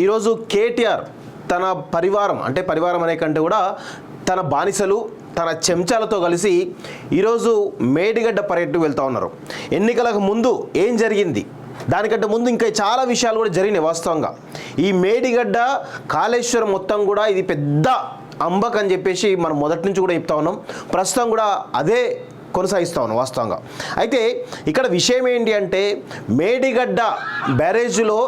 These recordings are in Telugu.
ఈరోజు కేటీఆర్ తన పరివారం అంటే పరివారం అనే కంటే కూడా తన బానిసలు తన చెంచాలతో కలిసి ఈరోజు మేడిగడ్డ పర్యటనకు వెళ్తూ ఉన్నారు. ఎన్నికలకు ముందు ఏం జరిగింది, దానికంటే ముందు ఇంకా చాలా విషయాలు కూడా జరిగినాయి. వాస్తవంగా ఈ మేడిగడ్డ కాళేశ్వరం మొత్తం కూడా ఇది పెద్ద అంబక్ అని చెప్పేసి మనం మొదటి నుంచి కూడా చెప్తా ఉన్నాం. ప్రస్తుతం కూడా అదే కొనసాగిస్తా ఉన్నాం వాస్తవంగా. అయితే ఇక్కడ విషయం ఏంటి అంటే మేడిగడ్డ బ్యారేజ్లో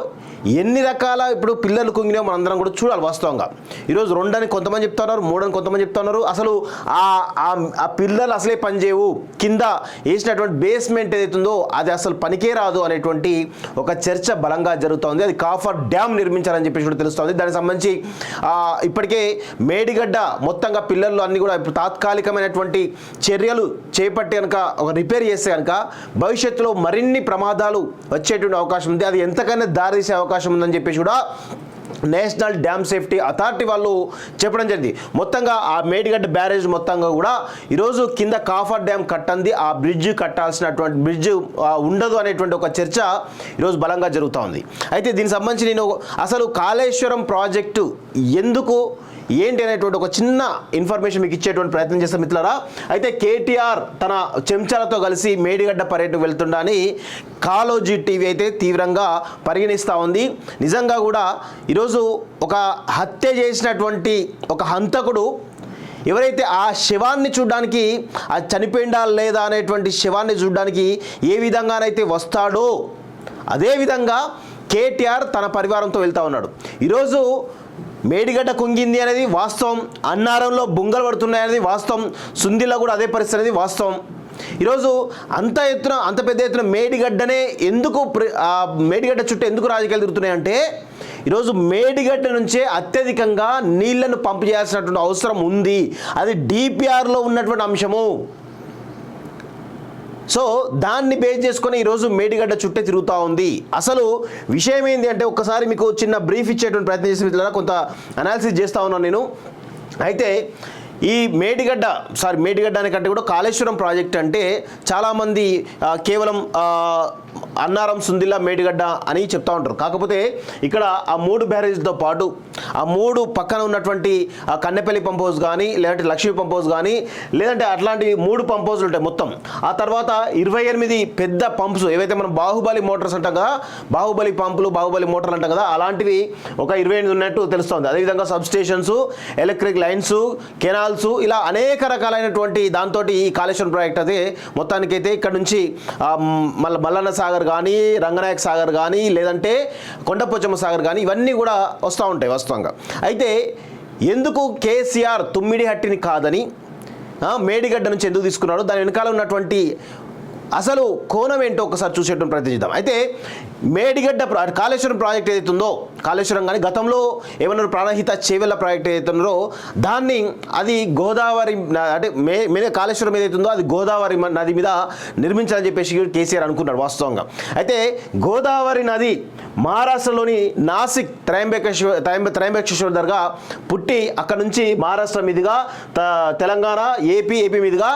ఎన్ని రకాల ఇప్పుడు పిల్లలు కుంగినాయో మనందరం కూడా చూడాలి. వాస్తవంగా ఈరోజు 2 అని కొంతమంది చెప్తున్నారు, 3 అని కొంతమంది చెప్తున్నారు. అసలు ఆ పిల్లలు అసలే పనిచేయవు, కింద వేసినటువంటి బేస్మెంట్ ఏదైతుందో అది అసలు పనికే రాదు అనేటువంటి ఒక చర్చ బలంగా జరుగుతోంది. అది కాఫర్ డ్యామ్ నిర్మించాలని చెప్పేసి కూడా తెలుస్తోంది. దానికి సంబంధించి ఇప్పటికే మేడిగడ్డ మొత్తంగా పిల్లలు అన్ని కూడా ఇప్పుడు తాత్కాలికమైనటువంటి చర్యలు చేపట్టి కనుక ఒక రిపేర్ చేస్తే కనుక భవిష్యత్తులో మరిన్ని ప్రమాదాలు వచ్చేటువంటి అవకాశం ఉంది. అది ఎంతకైనా దారితీసే అవకాశం ఉందని చెప్పేసి కూడా నేషనల్ డ్యామ్ సేఫ్టీ అథారిటీ వాళ్ళు చెప్పడం జరిగింది. మొత్తంగా ఆ మేడిగడ్డ బ్యారేజ్ మొత్తంగా కూడా ఈరోజు కింద కాఫర్ డ్యామ్ కట్టంది, ఆ బ్రిడ్జ్ కట్టాల్సినటువంటి బ్రిడ్జ్ ఉండదు అనేటువంటి ఒక చర్చ ఈరోజు బలంగా జరుగుతూ ఉంది. అయితే దీనికి సంబంధించి నేను అసలు కాళేశ్వరం ప్రాజెక్టు ఎందుకు ఏంటి అనేటువంటి ఒక చిన్న ఇన్ఫర్మేషన్ మీకు ఇచ్చేటువంటి ప్రయత్నం చేస్తాం మిత్రులారా. అయితే కేటీఆర్ తన చెంచాలతో కలిసి మేడిగడ్డ పర్యటనకు వెళ్తుండని కాలోజీ టీవీ అయితే తీవ్రంగా పరిగణిస్తూ ఉంది. నిజంగా కూడా ఈరోజు ఒక హత్య చేసినటువంటి ఒక హంతకుడు ఎవరైతే ఆ శవాన్ని చూడడానికి ఆ చనిపోయిందా లేదా అనేటువంటి శవాన్ని చూడడానికి ఏ విధంగానైతే వస్తాడో అదేవిధంగా కేటీఆర్ తన పరివారంతో వెళ్తూ ఉన్నాడు. ఈరోజు మేడిగడ్డ కుంగింది అనేది వాస్తవం, అన్నారంలో బుంగలు పడుతున్నాయి అనేది వాస్తవం, సుందిలో కూడా అదే పరిస్థితి అనేది వాస్తవం. ఈరోజు అంత పెద్ద ఎత్తున మేడిగడ్డనే ఎందుకు మేడిగడ్డ చుట్టూ ఎందుకు రాజకీయాలు తిరుగుతున్నాయి అంటే ఈరోజు మేడిగడ్డ నుంచే అత్యధికంగా నీళ్లను పంపు చేయాల్సినటువంటి అవసరం ఉంది. అది డిపిఆర్లో ఉన్నటువంటి అంశము. సో దాన్ని బేస్ చేసుకొని ఈరోజు మేడిగడ్డ చుట్టే తిరుగుతూ ఉంది. అసలు విషయం ఏంటి అంటే ఒక్కసారి మీకు చిన్న బ్రీఫ్ ఇచ్చేటువంటి ప్రయత్నం చేసి మిత్రులారా కొంత అనాలిసిస్ చేస్తూ ఉన్నాను నేను. అయితే ఈ మేడిగడ్డ అనే కంటే కూడా కాళేశ్వరం ప్రాజెక్ట్ అంటే చాలామంది కేవలం అన్నారం, సుందిల్ల, మేడిగడ్డ అని చెప్తా ఉంటారు. కాకపోతే ఇక్కడ ఆ 3 బ్యారేజ్తో పాటు ఆ 3 పక్కన ఉన్నటువంటి కన్నెపల్లి పంప్ హౌస్ కానీ లేదంటే లక్ష్మీ పంప్ హౌస్ కానీ లేదంటే అట్లాంటి 3 పంప్ హౌస్లు ఉంటాయి మొత్తం. ఆ తర్వాత 28 పెద్ద పంప్స్ ఏవైతే మనం బాహుబలి మోటార్స్ అంటాం కదా, బాహుబలి పంపులు, బాహుబలి మోటార్లు అంటాం కదా, అలాంటివి ఒక 28 ఉన్నట్టు తెలుస్తోంది. అదేవిధంగా sub stations, electric lines, canals, ఇలా అనేక రకాలైనటువంటి దాంతో ఈ కాళేశ్వరం ప్రాజెక్ట్ అదే మొత్తానికైతే ఇక్కడ నుంచి మల్లన్న సాగర్ కానీ, రంగనాయక సాగర్ కానీ, లేదంటే కొండపోచమ్మ సాగర్ కానీ ఇవన్నీ కూడా వస్తూ ఉంటాయి వాస్తవంగా. అయితే ఎందుకు కేసీఆర్ తుమ్మిడిహట్టిని కాదని మేడిగడ్డ నుంచి ఎందుకు తీసుకున్నాడు, దాని వెనకాల ఉన్నటువంటి అసలు కోణం ఏంటో ఒకసారి చూసేటువంటి ప్రయత్నం చేద్దాం. అయితే మేడిగడ్డ కాళేశ్వరం ప్రాజెక్ట్ ఏదైతుందో, కాళేశ్వరం కానీ గతంలో ఏమన్నా ప్రాణహిత చేవెళ్ళ ప్రాజెక్ట్ ఏదైతున్నారో దాన్ని అది గోదావరి అంటే కాళేశ్వరం ఏదైతుందో అది గోదావరి నది మీద నిర్మించాలని చెప్పేసి కేసీఆర్ అనుకున్నాడు వాస్తవంగా. అయితే గోదావరి నది మహారాష్ట్రలోని నాసిక్ త్రయంబకేశ్వర్ దర్గా పుట్టి అక్కడ నుంచి మహారాష్ట్ర మీదుగా తెలంగాణ, ఏపీ మీదుగా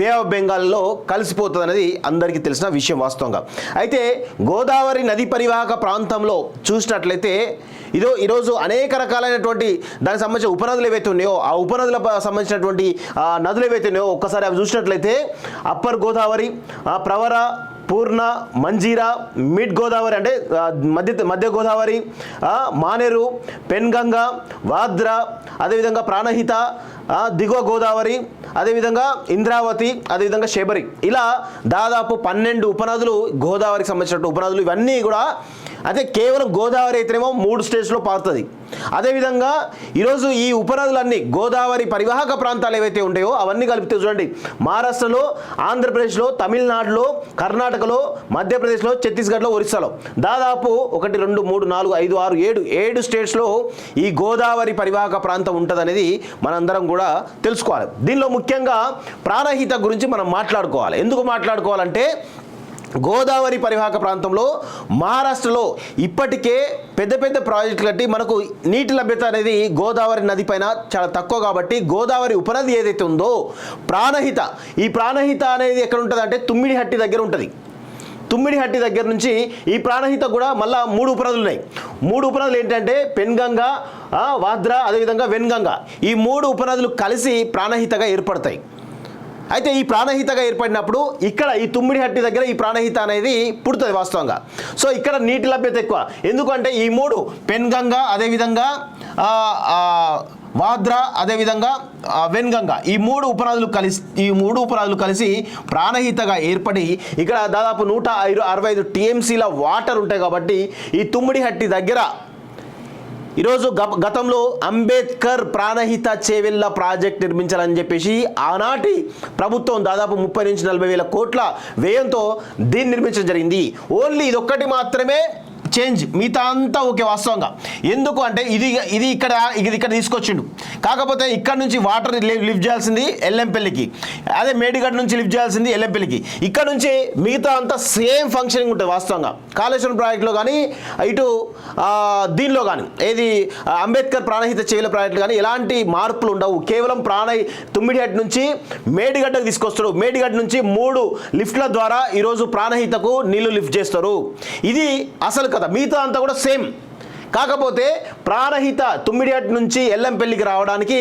బే ఆఫ్ బెంగాల్లో కలిసిపోతుంది అనేది అందరికీ తెలిసిన విషయం వాస్తవంగా. అయితే గోదావరి నది పరివాహక ప్రాంతంలో చూసినట్లయితే ఈరోజు అనేక రకాలైనటువంటి దానికి సంబంధించిన ఉపనదులు ఏవైతే ఉన్నాయో ఆ ఉపనదులకు సంబంధించినటువంటి నదులు ఏవైతే ఉన్నాయో ఒక్కసారి అవి చూసినట్లయితే అప్పర్ గోదావరి, ప్రవర, పూర్ణ, మంజీరా, మిడ్ గోదావరి అంటే మధ్య గోదావరి, మానేరు, పెన్గంగా, వాద్రా, అదేవిధంగా ప్రాణహిత, దిగువ గోదావరి, అదేవిధంగా ఇంద్రావతి, అదేవిధంగా శబరి, ఇలా దాదాపు 12 ఉపనదులు గోదావరికి సంబంధించిన ఉపనదులు ఇవన్నీ కూడా. అయితే కేవలం గోదావరి అయితేనేమో 3 స్టేట్స్లో పారుతుంది. అదేవిధంగా ఈరోజు ఈ ఉపనదులన్నీ గోదావరి పరివాహక ప్రాంతాలు ఏవైతే ఉంటాయో అవన్నీ కలిపితే చూడండి మహారాష్ట్రలో, ఆంధ్రప్రదేశ్లో, తమిళనాడులో, కర్ణాటకలో, మధ్యప్రదేశ్లో, ఛత్తీస్గఢ్లో, ఒరిస్సాలో దాదాపు 1, 2, 3, 4, 5, 6, 7 స్టేట్స్లో ఈ గోదావరి పరివాహక ప్రాంతం ఉంటుంది అనేది మనందరం కూడా తెలుసుకోవాలి. దీనిలో ముఖ్యంగా ప్రాణహిత గురించి మనం మాట్లాడుకోవాలి. ఎందుకు మాట్లాడుకోవాలంటే గోదావరి పరివాహక ప్రాంతంలో మహారాష్ట్రలో ఇప్పటికే పెద్ద ప్రాజెక్టులు కట్టి మనకు నీటి లభ్యత అనేది గోదావరి నది పైన చాలా తక్కువ కాబట్టి గోదావరి ఉపనది ఏదైతే ఉందో ఈ ప్రాణహిత అనేది ఎక్కడ ఉంటుంది అంటే తుమ్మిడిహట్టి దగ్గర ఉంటుంది. తుమ్మిడిహట్టి దగ్గర నుంచి ఈ ప్రాణహిత కూడా మళ్ళీ 3 ఉపనదులు ఉన్నాయి. మూడు ఉపనదులు ఏంటంటే పెన్గంగా, వాద్రా, అదేవిధంగా వెన్గంగా. ఈ మూడు ఉపనదులు కలిసి ప్రాణహితగా ఏర్పడతాయి. అయితే ఈ ప్రాణహితగా ఏర్పడినప్పుడు ఇక్కడ ఈ తుమ్మిడిహట్టి దగ్గర ఈ ప్రాణహిత అనేది పుడుతుంది వాస్తవంగా. సో ఇక్కడ నీటి లభ్యత ఎక్కువ. ఎందుకంటే ఈ మూడు పెన్గంగా, అదేవిధంగా వాద్రా, అదేవిధంగా వెన్గంగా, ఈ మూడు ఉపనదులు కలిసి ప్రాణహితగా ఏర్పడి ఇక్కడ దాదాపు 165 టీఎంసీల వాటర్ ఉంటాయి. కాబట్టి ఈ తుమ్మిడిహట్టి దగ్గర ఈరోజు గతంలో అంబేద్కర్ ప్రాణహిత చేవెళ్ళ ప్రాజెక్ట్ నిర్మించాలని చెప్పేసి ఆనాటి ప్రభుత్వం దాదాపు 30 నుంచి 40 వేల కోట్ల వ్యయంతో దీన్ని నిర్మించడం జరిగింది. ఓన్లీ ఇదొక్కటి మాత్రమే చేంజ్, మిగతా అంతా ఓకే వాస్తవంగా. ఎందుకు అంటే ఇది ఇక్కడ తీసుకొచ్చిండు. కాకపోతే ఇక్కడ నుంచి వాటర్ లిఫ్ట్ చేయాల్సింది ఎల్లంపల్లికి, అదే మేడిగడ్డ నుంచి లిఫ్ట్ చేయాల్సింది ఎల్లంపల్లికి. ఇక్కడ నుంచి మిగతా అంతా సేమ్ ఫంక్షనింగ్ ఉంటుంది వాస్తవంగా. కాళేశ్వరం ప్రాజెక్టులో కానీ ఇటు దీనిలో కానీ ఏది అంబేద్కర్ ప్రాణహిత చేవెళ్ళ ప్రాజెక్టులు కానీ ఎలాంటి మార్పులు ఉండవు. కేవలం తుమ్మిడిహట్టి నుంచి మేడిగడ్డకు తీసుకొస్తారు. మేడిగడ్డ నుంచి 3 లిఫ్ట్ల ద్వారా ఈరోజు ప్రాణహితకు నీళ్లు లిఫ్ట్ చేస్తారు. ఇది అసలు కదా, మిగతా అంతా కూడా సేమ్. కాకపోతే ప్రాణహిత తుమ్మిడిహట్టి నుంచి ఎల్లంపల్లికి రావడానికి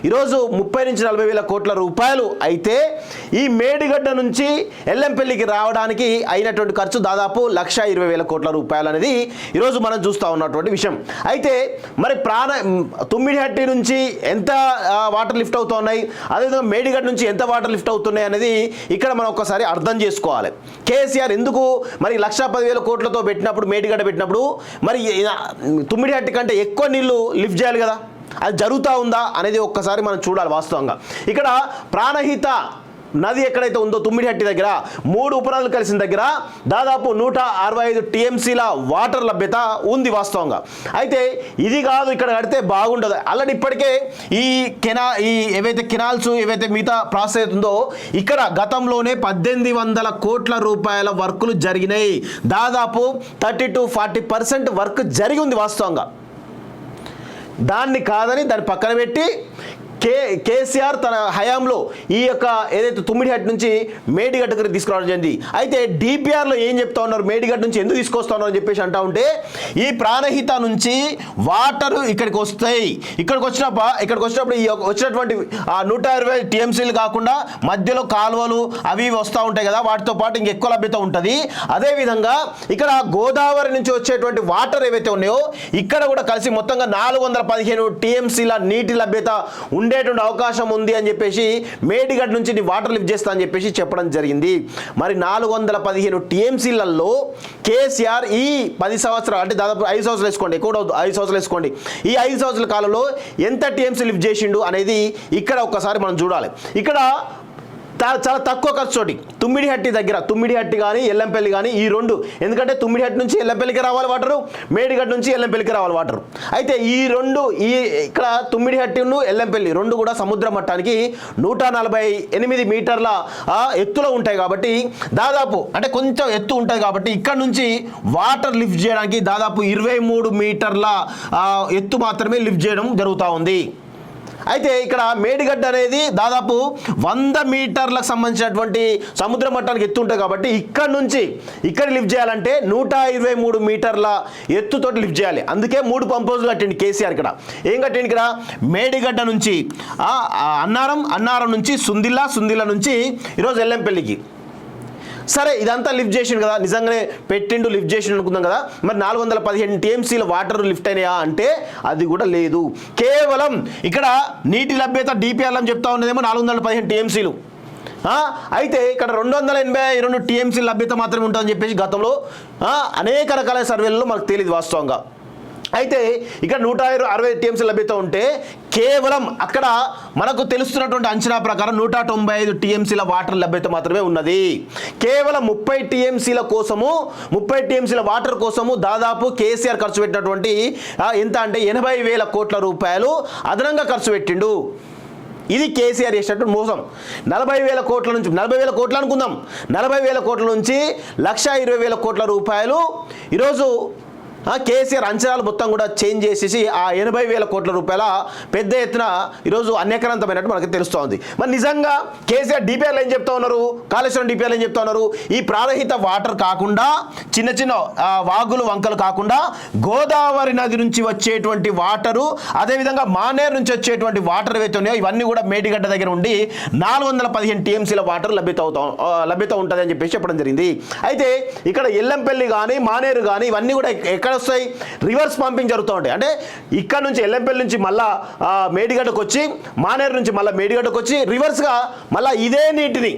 ఈరోజు 30 నుంచి 40 వేల కోట్ల రూపాయలు అయితే, ఈ మేడిగడ్డ నుంచి ఎల్లంపల్లికి రావడానికి అయినటువంటి ఖర్చు దాదాపు 1,20,000 కోట్ల రూపాయలు అనేది ఈరోజు మనం చూస్తూ ఉన్నటువంటి విషయం. అయితే మరి తుమ్మిడిహట్టి నుంచి ఎంత వాటర్ లిఫ్ట్ అవుతూ ఉన్నాయి, అదేవిధంగా మేడిగడ్డ నుంచి ఎంత వాటర్ లిఫ్ట్ అవుతున్నాయి అనేది ఇక్కడ మనం ఒకసారి అర్థం చేసుకోవాలి. కేసీఆర్ ఎందుకు మరి 1,10,000 కోట్లతో పెట్టినప్పుడు, మేడిగడ్డ పెట్టినప్పుడు మరి తుమ్మిడిహట్టి కంటే ఎక్కువ నీళ్లు లిఫ్ట్ చేయాలి కదా, అది జరుగుతూ ఉందా అనేది ఒక్కసారి మనం చూడాలి వాస్తవంగా. ఇక్కడ ప్రాణహిత నది ఎక్కడైతే ఉందో తుమ్మిడిహట్టి దగ్గర 3 ఉపనదులు కలిసిన దగ్గర దాదాపు 165 టీఎంసీల వాటర్ లభ్యత ఉంది వాస్తవంగా. అయితే ఇది కాదు, ఇక్కడ కడితే బాగుండదు. ఆల్రెడీ ఇప్పటికే ఈ ఏవైతే కెనాల్స్ ఏవైతే మిగతా ప్రాసెస్ అవుతుందో ఇక్కడ గతంలోనే 1,800 కోట్ల రూపాయల వర్కులు జరిగినాయి. దాదాపు 30 to 40% వర్క్ జరిగి ఉంది వాస్తవంగా. దాన్ని పక్కన పెట్టి కేసీఆర్ తన హయాంలో ఈ యొక్క ఏదైతే తుమ్మిడిహట్టి నుంచి మేడిగడ్డకు తీసుకురావడం జరిగింది. అయితే డిపిఆర్లో ఏం చెప్తా ఉన్నారు, మేడిగడ్డ నుంచి ఎందుకు తీసుకొస్తా ఉన్నారు అని చెప్పేసి అంటా ఉంటే, ఈ ప్రాణహిత నుంచి వాటర్ ఇక్కడికి వస్తాయి. ఇక్కడికి వచ్చినప్పుడు ఈ వచ్చినటువంటి 120 టీఎంసీలు కాకుండా మధ్యలో కాలువలు అవి వస్తూ ఉంటాయి కదా, వాటితో పాటు ఇంకెక్కువ లభ్యత ఉంటుంది. అదేవిధంగా ఇక్కడ గోదావరి నుంచి వచ్చేటువంటి వాటర్ ఏవైతే ఉన్నాయో ఇక్కడ కూడా కలిసి మొత్తంగా 415 టీఎంసీల నీటి లభ్యత ఉండేటువంటి అవకాశం ఉంది అని చెప్పేసి మేడిగడ్డ నుంచి వాటర్ లిఫ్ట్ చేస్తా అని చెప్పేసి చెప్పడం జరిగింది. మరి 415 టీఎంసీలలో కేసీఆర్ ఈ 10 సంవత్సరాలు అంటే దాదాపు 5 సంవత్సరాలు వేసుకోండి, ఎక్కువ 5 సంవత్సరాలు వేసుకోండి, ఈ 5 సంవత్సరాల కాలంలో ఎంత టీఎంసీ లిఫ్ట్ చేసిండు అనేది ఇక్కడ ఒక్కసారి మనం చూడాలి. ఇక్కడ చాలా తక్కువ ఖర్చుతోటి తుమ్మిడిహట్టి కానీ ఎల్లంపల్లి కానీ ఈ రెండు, ఎందుకంటే తుమ్మిడిహట్టి నుంచి ఎల్లంపల్లికి రావాలి వాటరు, మేడిగడ్డ నుంచి ఎల్లంపల్లికి రావాలి వాటరు. అయితే ఇక్కడ తుమ్మిడిహట్టిను ఎల్లంపల్లి రెండు కూడా సముద్ర మట్టానికి 148 మీటర్ల ఎత్తులో ఉంటాయి. కాబట్టి దాదాపు అంటే కొంచెం ఎత్తు ఉంటుంది. కాబట్టి ఇక్కడ నుంచి వాటర్ లిఫ్ట్ చేయడానికి దాదాపు 23 మీటర్ల ఎత్తు మాత్రమే లిఫ్ట్ చేయడం జరుగుతూ ఉంది. అయితే ఇక్కడ మేడిగడ్డ అనేది దాదాపు 100 మీటర్లకు సంబంధించినటువంటి సముద్ర మట్టానికి ఎత్తు ఉంటుంది. కాబట్టి ఇక్కడ లిఫ్ట్ చేయాలంటే 123 మీటర్ల ఎత్తుతోటి లిఫ్ట్ చేయాలి. అందుకే 3 పంపోజులు కట్టింది కేసీఆర్. ఇక్కడ ఏం కట్టింది, ఇక్కడ మేడిగడ్డ నుంచి అన్నారం నుంచి సుందిల్ల నుంచి ఈరోజు ఎల్లంపల్లికి. సరే, ఇదంతా లిఫ్ట్ చేసిండు కదా, నిజంగానే పెట్టిండు లిఫ్ట్ చేసిండు అనుకుందాం కదా. మరి 415 టీఎంసీల వాటర్ లిఫ్ట్ అయినాయా అంటే అది కూడా లేదు. కేవలం ఇక్కడ నీటి లభ్యత డిపిఆర్లో చెప్తా ఉన్నదేమో 415 టీఎంసీలు. అయితే ఇక్కడ 282 టీఎంసీల లభ్యత మాత్రమే ఉంటుందని చెప్పేసి గతంలో అనేక రకాల సర్వేలలో మనకు తెలియదు వాస్తవంగా. అయితే ఇక్కడ 160 టీఎంసీ లభ్యత ఉంటే కేవలం అక్కడ మనకు తెలుస్తున్నటువంటి అంచనా ప్రకారం 195 టీఎంసీల వాటర్ లభ్యత మాత్రమే ఉన్నది. కేవలం 30 టీఎంసీల వాటర్ కోసము దాదాపు కేసీఆర్ ఖర్చు పెట్టినటువంటి ఎంత అంటే 80,000 కోట్ల రూపాయలు అదనంగా ఖర్చు పెట్టిండు. ఇది కేసీఆర్ చేసినట్టు మోసం. 40,000 కోట్ల నుంచి 40,000 కోట్లు అనుకుందాం, 40,000 కోట్ల నుంచి 120,000 కోట్ల రూపాయలు ఈరోజు కేసీఆర్ అంచనాలు మొత్తం కూడా చేంజ్ చేసేసి ఆ 80,000 కోట్ల రూపాయల పెద్ద ఎత్తున ఈరోజు అన్యాక్రాంతమైనట్టు మనకి తెలుస్తోంది. మరి నిజంగా కేసీఆర్ డిపిఆర్లు ఏం చెప్తా ఉన్నారు, కాళేశ్వరం డిపిఆర్లు ఏం చెప్తా ఉన్నారు, ఈ ప్రాణహిత వాటర్ కాకుండా చిన్న చిన్న వాగులు వంకలు కాకుండా గోదావరి నది నుంచి వచ్చేటువంటి వాటరు, అదేవిధంగా మానేరు నుంచి వచ్చేటువంటి వాటర్ ఏవైతే ఉన్నాయో ఇవన్నీ కూడా మేడిగడ్డ దగ్గర ఉండి 415 టీఎంసీల వాటర్ లభ్యత ఉంటుంది అని చెప్పేసి చెప్పడం జరిగింది. అయితే ఇక్కడ ఎల్లంపల్లి కానీ మానేరు కానీ ఇవన్నీ కూడా ఎక్కడ వస్తాయి, రివర్స్ పంపింగ్ జరుగుతూ ఉంటాయి. అంటే ఇక్కడ నుంచి ఎల్లంపల్లి నుంచి మళ్ళా మేడిగడ్డకు వచ్చి, మానేరు నుంచి మళ్ళీ మేడిగడ్డకు వచ్చి రివర్స్గా మళ్ళీ ఇదే నీటిని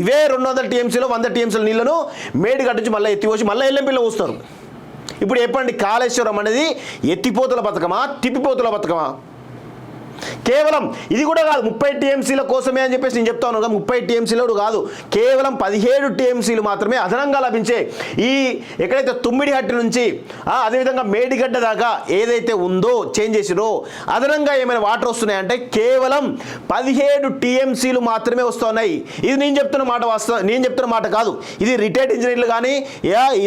ఇవే 200 టీఎంసీలు 100 టీఎంసీల నీళ్లను మేడిగడ్డ నుంచి మళ్ళీ ఎత్తిపోసి మళ్ళీ ఎల్లంపల్లిలో వస్తారు. ఇప్పుడు చెప్పండి, కాళేశ్వరం అనేది ఎత్తిపోతుల పథకమా, తిప్పిపోతుల పథకమా? కేవలం ఇది కూడా కాదు, 30 టీఎంసీల కోసమే అని చెప్పేసి నేను చెప్తా ఉన్నాను. 30 టీఎంసీలు కాదు, కేవలం 17 టీఎంసీలు మాత్రమే అదనంగా లభించే ఈ ఎక్కడైతే తుమ్మిడిహట్టి నుంచి అదేవిధంగా మేడిగడ్డ దాకా ఏదైతే ఉందో చేంజ్ చేసిరో అదనంగా ఏమైనా వాటర్ వస్తున్నాయంటే కేవలం 17 టీఎంసీలు మాత్రమే వస్తున్నాయి. ఇది నేను చెప్తున్న మాట కాదు, ఇది రిటైర్డ్ ఇంజనీర్లు కానీ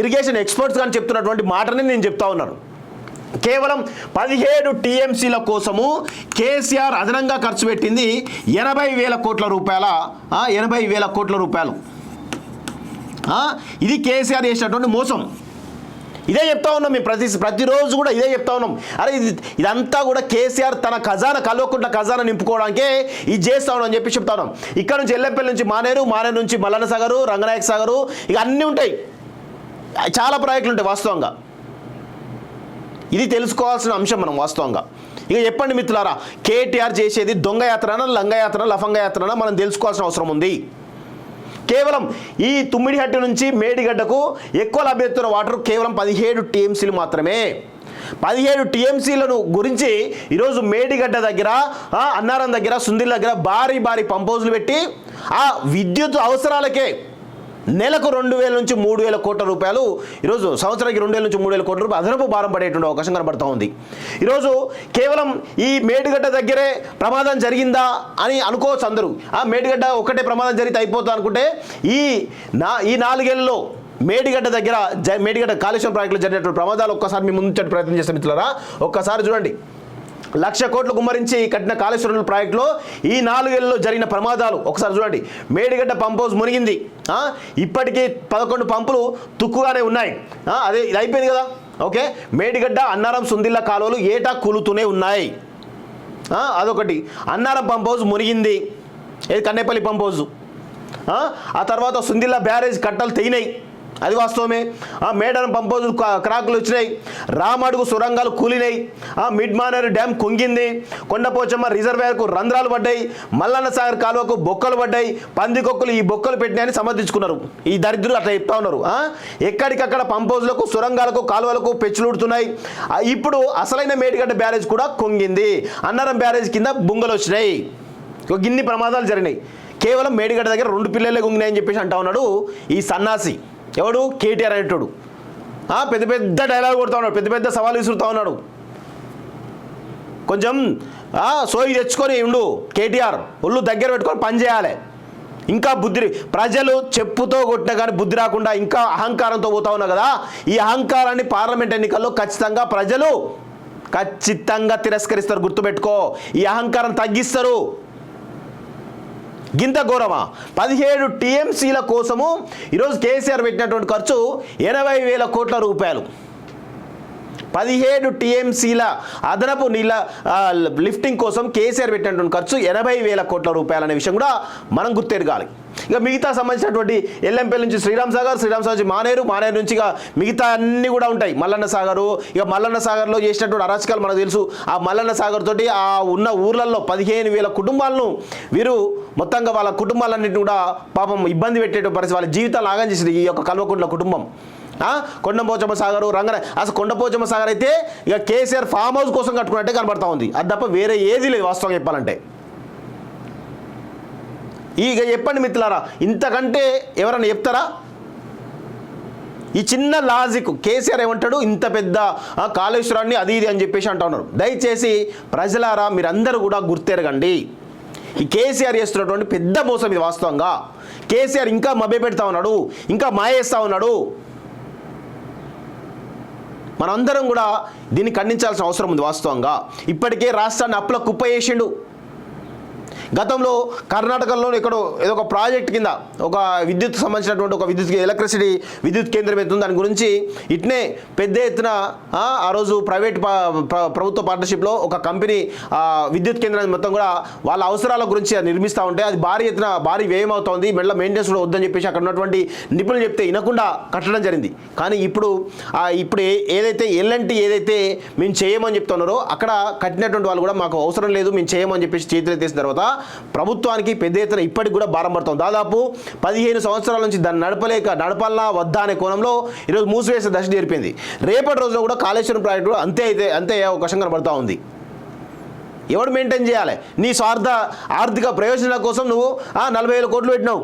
ఇరిగేషన్ ఎక్స్పర్ట్స్ కానీ చెప్తున్నటువంటి మాటని నేను చెప్తా ఉన్నాను. కేవలం 17 టీఎంసీల కోసము కేసీఆర్ అదనంగా ఖర్చు పెట్టింది 80,000 కోట్ల రూపాయల 80,000 కోట్ల రూపాయలు. ఇది కేసీఆర్ చేసినటువంటి మోసం. ఇదే చెప్తా ఉన్నాం మేము ప్రతిరోజు కూడా ఇదే చెప్తా ఉన్నాం. అరే ఇదంతా కూడా కేసీఆర్ తన ఖజానా కల్వకుంట్ల ఖజానా నింపుకోవడానికే ఇది చేస్తా ఉన్నాం అని చెప్పి చెప్తా ఉన్నాం. ఇక్కడ నుంచి ఎల్లంపల్లి నుంచి మానేరు నుంచి మల్లన్న సాగరు, రంగనాయక సాగరు, ఇక అన్నీ ఉంటాయి, చాలా ప్రాజెక్టులు ఉంటాయి వాస్తవంగా. ఇది తెలుసుకోవాల్సిన అంశం మనం వాస్తవంగా. ఇక చెప్పండి మిత్రులారా, కేటీఆర్ చేసేది దొంగ యాత్రనా, లంగ యాత్రనా, లఫంగ యాత్రనా మనం తెలుసుకోవాల్సిన అవసరం ఉంది. కేవలం ఈ తుమ్మిడిహట్టి నుంచి మేడిగడ్డకు ఎక్కువ లభ్యతఉన్న వాటర్ కేవలం 17 టీఎంసీలు మాత్రమే. 17 టీఎంసీలను గురించి ఈరోజు మేడిగడ్డ దగ్గర, అన్నారం దగ్గర, సుందిల్ దగ్గర భారీ పంప్ హౌజులు పెట్టి ఆ విద్యుత్ అవసరాలకే నెలకు 2,000 నుంచి 3,000 కోట్ల రూపాయలు, ఈరోజు సంవత్సరానికి 2,000 నుంచి 3,000 కోట్ల రూపాయలు అదనపు భారం పడేటువంటి అవకాశం కనబడుతూ ఉంది. ఈరోజు కేవలం ఈ మేడిగడ్డ దగ్గరే ప్రమాదం జరిగిందా అని అనుకోవచ్చు అందరూ. మేడిగడ్డ ఒకటే ప్రమాదం జరిగితే అయిపోతుంది అనుకుంటే ఈ 4 ఏళ్ళలో మేడిగడ్డ కాళేశ్వరం ప్రాజెక్టులో జరిగినటువంటి ప్రమాదాలు ఒక్కసారి మీ ముందు ప్రయత్నం చేస్తాం మిత్రులారా. ఒక్కసారి చూడండి, 1,00,000 కోట్లు గుమ్మరించి కట్టిన కాళేశ్వరం ప్రాజెక్టులో ఈ 4 ఏళ్లలో జరిగిన ప్రమాదాలు ఒకసారి చూడండి. మేడిగడ్డ పంప్ హౌస్ మునిగింది, ఇప్పటికీ 11 పంపులు తుక్కుగానే ఉన్నాయి. అదే ఇది అయిపోయింది కదా, ఓకే. మేడిగడ్డ, అన్నారం, సుందిల్ల కాలువలు ఏటా కూలుతూనే ఉన్నాయి. అదొకటి. అన్నారం పంప్ హౌస్ మునిగింది, ఏది కన్నేపల్లి పంప్ హౌస్. ఆ తర్వాత సుందిల్ల బ్యారేజ్ కట్టలు తెగినాయి, అది వాస్తవమే. మేడారం పంప్ హౌస్ క్రాకులు వచ్చినాయి, రామడుగు సొరంగాలు కూలినాయి, మిడ్ మానేరు డ్యామ్ కుంగింది, కొండపోచమ్మ రిజర్వాయర్కు రంధ్రాలు పడ్డాయి, మల్లన్న సాగర్ కాలువకు బొక్కలు పడ్డాయి, పందికొక్కులు ఈ బొక్కలు పెట్టినాయని సమర్థించుకున్నారు ఈ దరిద్రులు. అట్లా చెప్తా ఉన్నారు. ఎక్కడికక్కడ పంప్ హౌస్లకు, సొరంగాలకు, కాలువలకు పెచ్చులుడుతున్నాయి. ఇప్పుడు అసలైన మేడిగడ్డ బ్యారేజ్ కూడా కుంగింది, అన్నారం బ్యారేజ్ కింద బుంగలు వచ్చినాయి. గిన్ని ప్రమాదాలు జరిగినాయి. కేవలం మేడిగడ్డ దగ్గర 2 పిల్లలే కుంగినాయని చెప్పేసి అంటా ఉన్నాడు ఈ సన్నాసి. ఎవడు? కేటీఆర్ అనేటోడు. పెద్ద డైలాగ్ కొడుతూ ఉన్నాడు, పెద్ద సవాలు విసురుతూ ఉన్నాడు. కొంచెం సోయి తెచ్చుకొని ఉండు కేటీఆర్, ఒళ్ళు దగ్గర పెట్టుకొని పని చేయాలి. ఇంకా ప్రజలు చెప్పుతో కొట్టినా కానీ బుద్ధి రాకుండా ఇంకా అహంకారంతో పోతా ఉన్నా కదా, ఈ అహంకారాన్ని పార్లమెంట్ ఎన్నికల్లో ప్రజలు ఖచ్చితంగా తిరస్కరిస్తారు, గుర్తుపెట్టుకో. ఈ అహంకారం తగ్గిస్తారు. గింత ఘోరమా? 17 టీఎంసీల కోసము ఈరోజు కేసీఆర్ పెట్టినటువంటి ఖర్చు 80,000 కోట్ల రూపాయలు. 17 టీఎంసీల అదనపు నీళ్ళ లిఫ్టింగ్ కోసం కేసీఆర్ పెట్టినటువంటి ఖర్చు 80,000 కోట్ల రూపాయలు అనే విషయం కూడా మనం గుర్తెరగాలి. ఇక మిగతా సంబంధించినటువంటి ఎల్లంపల్లి నుంచి శ్రీరామ్ సాగర్ నుంచి మానేరు నుంచి ఇక మిగతా అన్నీ కూడా ఉంటాయి. మల్లన్న సాగరు, ఇక మల్లన్న సాగర్లో చేసినటువంటి అరాచకాలు మనకు తెలుసు. ఆ మల్లన్న సాగర్ తోటి ఆ ఉన్న ఊర్లలో 15,000 కుటుంబాలను వీరు మొత్తంగా వాళ్ళ కుటుంబాలన్నింటినీ కూడా పాపం ఇబ్బంది పెట్టేటువంటి పరిస్థితి, వాళ్ళ జీవితాలు ఆగం చేసింది ఈ యొక్క కల్వకుంట్ల కుటుంబం. కొండపోచమ్మ సాగరు, అసలు కొండపోచమ్మ సాగర్ అయితే ఇక కేసీఆర్ ఫామ్ హౌస్ కోసం కట్టుకున్నట్టే కనబడతా ఉంది, అది తప్ప వేరే ఏది లేదు వాస్తవం చెప్పాలంటే. ఇక చెప్పండి మిత్రులారా, ఇంతకంటే ఎవరైనా చెప్తారా? ఈ చిన్న లాజిక్ కేసీఆర్ ఏమంటాడు, ఇంత పెద్ద కాళేశ్వరాన్ని అది ఇది అని చెప్పేసి అంటా ఉన్నారు. దయచేసి ప్రజలారా మీరందరూ కూడా గుర్తెరగండి, ఈ కేసీఆర్ చేస్తున్నటువంటి పెద్ద మోసం ఇది వాస్తవంగా. కేసీఆర్ ఇంకా మభ్య పెడతా ఉన్నాడు, ఇంకా మాయేస్తా ఉన్నాడు. మనందరం కూడా దీన్ని ఖండించాల్సిన అవసరం ఉంది. వాస్తవంగా ఇప్పటికే రాష్ట్రాన్ని అప్పుల కుప్ప చేసిండు. గతంలో కర్ణాటకలో ఎక్కడో ఏదో ఒక ప్రాజెక్ట్ కింద ఒక విద్యుత్ సంబంధించినటువంటి ఒక ఎలక్ట్రిసిటీ విద్యుత్ కేంద్రం ఎత్తుంది. దాని గురించి ఇట్నే పెద్ద ఎత్తున ఆ రోజు ప్రభుత్వ పార్ట్నర్షిప్లో ఒక కంపెనీ విద్యుత్ కేంద్రాన్ని మొత్తం కూడా వాళ్ళ అవసరాల గురించి నిర్మిస్తూ ఉంటే అది భారీ వ్యయం అవుతుంది, మెల్ల మెయింటెనెన్స్ కూడా వద్దని చెప్పేసి అక్కడ ఉన్నటువంటి నిపుణులు చెప్తే వినకుండా కట్టడం జరిగింది. కానీ ఇప్పుడు ఏదైతే ఎల్ఎన్టీ ఏదైతే మేము చేయమని చెప్తున్నారో అక్కడ కట్టినటువంటి వాళ్ళు కూడా మాకు అవసరం లేదు, మేము చేయమని చెప్పేసి చేతులు ఎత్తేసిన తర్వాత ప్రభుత్వానికి పెద్ద ఎత్తున ఇప్పటికి కూడా భారం పడుతుంది. దాదాపు 15 సంవత్సరాల నుంచి దాన్ని నడపాలనా వద్దా అనే కోణంలో ఈరోజు మూసివేసే దశ చేరిపోయింది. రేపటి రోజున కూడా కాళేశ్వరం ప్రాజెక్టు అంతే అవకాశం కనబడుతూ ఉంది. ఎవడు మెయింటైన్ చేయాలి? నీ స్వార్థ ఆర్థిక ప్రయోజనాల కోసం నువ్వు 40,000 కోట్లు పెట్టినావు.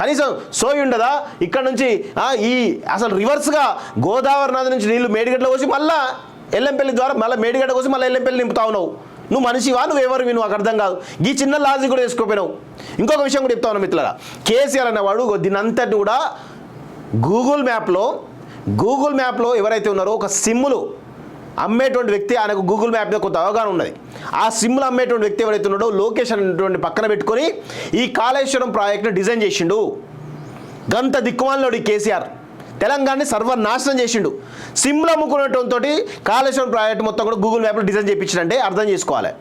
కనీసం సోయి ఉండదా? ఇక్కడ నుంచి అసలు రివర్స్గా గోదావరి నది నుంచి నీళ్లు మేడిగడ్డలో పోసి మళ్ళీ ఎల్లంపల్లి ద్వారా మళ్ళీ మేడిగడ్డ కోసి మళ్ళీ ఎల్లంపల్లి నింపుతా ఉన్నావు. నువ్వు మనిషివా? నువ్వెవరు? నువ్వు నాకు అర్థం కాదు. ఈ చిన్న లాజిక్ కూడా వేసుకోపోయినావు. ఇంకొక విషయం కూడా చెప్తా ఉన్నావు మిత్రులారా, కేసీఆర్ అనేవాడు దీనంతటి కూడా గూగుల్ మ్యాప్లో ఎవరైతే ఉన్నారో ఒక సిమ్ములు అమ్మేటువంటి వ్యక్తి, ఆయనకు గూగుల్ మ్యాప్ మీద కొంత అవగాహన ఉన్నది. ఆ సిమ్లు అమ్మేటువంటి వ్యక్తి ఎవరైతే ఉన్నాడో లోకేష్ అనేటువంటి పక్కన పెట్టుకొని ఈ కాళేశ్వరం ప్రాజెక్ట్ని డిజైన్ చేసిండు. గంత దిక్కుమాలినోడు ఈ కేసీఆర్ తెలంగాణని సర్వనాశనం చేసిండు. సిమ్లు అమ్ముకునేటంతో కాళేశ్వరం ప్రాజెక్ట్ మొత్తం కూడా గూగుల్ మ్యాప్లో డిజైన్ చేయించాడంటే అర్థం చేసుకోవాలి.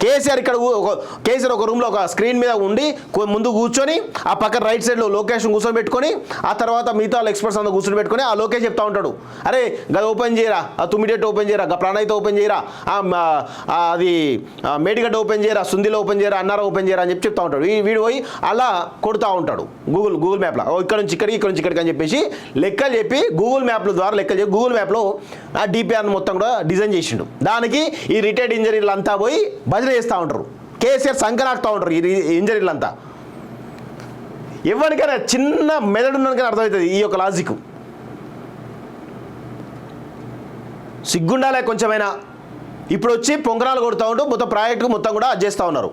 కేసీఆర్ ఒక రూమ్లో ఒక స్క్రీన్ మీద ఉండి ముందు కూర్చొని ఆ పక్కన రైట్ సైడ్లో లొకేషన్ కూర్చొని పెట్టుకొని ఆ తర్వాత మిగతా ఎక్స్పర్ట్స్ అంతా కూర్చొని పెట్టుకొని ఆ లొకేషన్ చెప్తా ఉంటాడు. అరే గది ఓపెన్ చేయరా, ఆ తుమ్మిడేట్ ఓపెన్ చేయరా, ప్రణాయిత ఓపెన్ చేయరా, అది మేడిగడ్డ ఓపెన్ చేయరా, సుందిలో ఓపెన్ చేయరా, అన్నారా ఓపెన్ చేయరా అని చెప్తా ఉంటాడు. వీడు పోయి అలా కొడుతూ ఉంటాడు గూగుల్ మ్యాప్లో, ఇక్కడ నుంచి ఇక్కడికి అని చెప్పేసి లెక్కలు చెప్పి గూగుల్ మ్యాప్లో ఆ డిపిఆర్ మొత్తం కూడా డిజైన్ చేసిండు. దానికి ఈ రిటైర్డ్ ఇంజనీర్లు అంతా పోయి భజన చేస్తూ ఉంటారు. కేసీఆర్ సంకనాకుతూ ఉంటారు ఈ ఇంజనీర్లంతా. ఎవరికైనా చిన్న మెదడున్నకైనా అర్థమవుతుంది ఈ యొక్క లాజిక్. సిగ్గుండాలే కొంచెమైనా. ఇప్పుడు వచ్చి పొంగరాలు కొడుతూ ఉంటూ మొత్తం ప్రాజెక్టుకు మొత్తం కూడా చేస్తూ ఉన్నారు.